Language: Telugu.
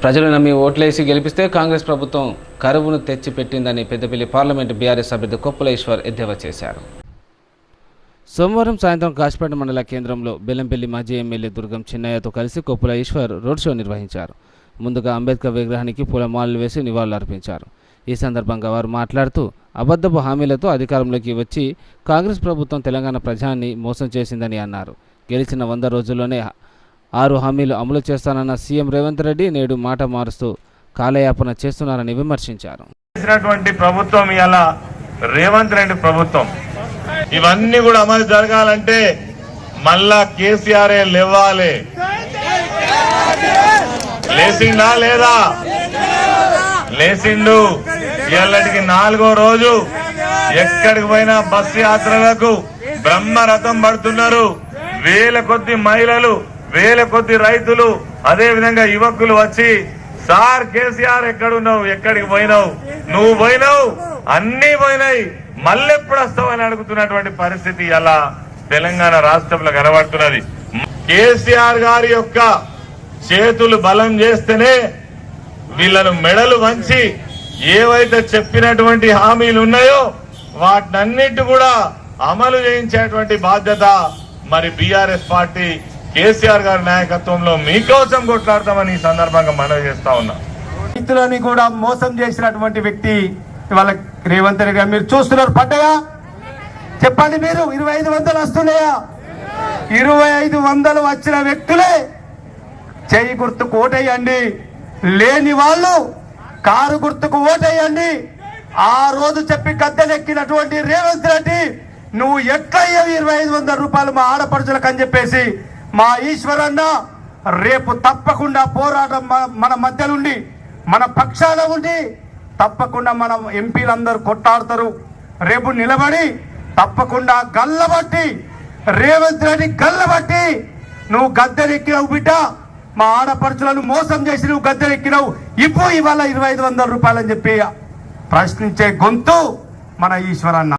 ప్రజలు నమ్మి ఓట్లేసి గెలిపిస్తే కాంగ్రెస్ ప్రభుత్వం కరువును తెచ్చిపెట్టిందని పెద్దపల్లి పార్లమెంటు బీఆర్ఎస్ అభ్యర్థి కొప్పుల ఈశ్వర్ ఎద్దేవా చేశారు. సోమవారం సాయంత్రం కాశీపేట మండల కేంద్రంలో బెల్లంపల్లి మాజీ ఎమ్మెల్యే దుర్గం చిన్నయ్యతో కలిసి కొప్పుల ఈశ్వర్ రోడ్ షో నిర్వహించారు. ముందుగా అంబేద్కర్ విగ్రహానికి పూలమాలలు వేసి నివాళులు అర్పించారు. ఈ సందర్భంగా వారు మాట్లాడుతూ అబద్ధపు హామీలతో అధికారంలోకి వచ్చి కాంగ్రెస్ ప్రభుత్వం తెలంగాణ ప్రజాన్ని మోసం చేసిందని అన్నారు. గెలిచిన 100 రోజుల్లోనే 6 హామీలు అమలు చేస్తానన్న సీఎం రేవంత్ రెడ్డి నేడు మాట మారుస్తూ కాలయాపన చేస్తున్నారని విమర్శించారు. ప్రభుత్వం ఇలా రేవంత్ రెడ్డి ప్రభుత్వం ఇవన్నీ కూడా అమలు జరగాలంటే మళ్ళా కేసీఆర్ లేవాలి. లేచిండా లేదా? లేచిండు. ఇళ్ళకి 4వ రోజు ఎక్కడికి పోయినా బస్సు యాత్రలకు బ్రహ్మరథం పడుతున్నారు. వేల కొద్ది మహిళలు, వేల కొద్ది రైతులు, అదే విధంగా యువకులు వచ్చి సార్ కేసీఆర్ ఎక్కడున్నావు, ఎక్కడికి పోయినావు, నువ్వు పోయినావు, అన్ని పోయినాయి, మళ్ళెప్పుడు వస్తావు అని అడుగుతున్నటువంటి పరిస్థితి అలా తెలంగాణ రాష్ట్రంలో కనబడుతున్నది. కేసీఆర్ గారి యొక్క చేతులు బలం చేస్తేనే వీళ్ళను మెడలు వంచి ఏవైతే చెప్పినటువంటి హామీలు ఉన్నాయో వాటినన్నిటి కూడా అమలు చేయించేటువంటి బాధ్యత మరి బీఆర్ఎస్ పార్టీ కేసీఆర్ గారి నాయకత్వంలో మీకోసం కొట్లాడతామని ఈ సందర్భంగా మనవి చేస్తా ఉన్నా. రైతులని కూడా మోసం చేసినటువంటి వ్యక్తి ఇవాళ రేవంత్ రెడ్డి గారు. మీరు చూస్తున్నారు, పడ్డాయా చెప్పండి, మీరు 2500 వస్తున్నాయా? 2500 వచ్చిన వ్యక్తులే చేయి గుర్తుకు ఓటేయండి, లేని వాళ్ళు కారు గుర్తుకు ఓటేయండి. ఆ రోజు చెప్పి గద్దెనెక్కినటువంటి రేవంత్ రెడ్డి నువ్వు ఎట్లయ్యావు 2500 రూపాయలు మా ఆడపడుచులకు అని చెప్పేసి మా ఈశ్వరన్న రేపు తప్పకుండా పోరాటం మన మధ్యనుండి మన పక్షాన ఉండి తప్పకుండా మన ఎంపీలందరూ కొట్టాడతారు. రేపు నిలబడి తప్పకుండా గల్లబట్టి రేవంత్ రెడ్డి గల్లబట్టి నువ్వు గద్దెనెక్కినావు బిడ్డ, మా ఆడపడుచులను మోసం చేసి నువ్వు గద్దెనెక్కినావు, ఇవాళ 2500 రూపాయలు అని చెప్పి ప్రశ్నించే గొంతు మన ఈశ్వరన్న.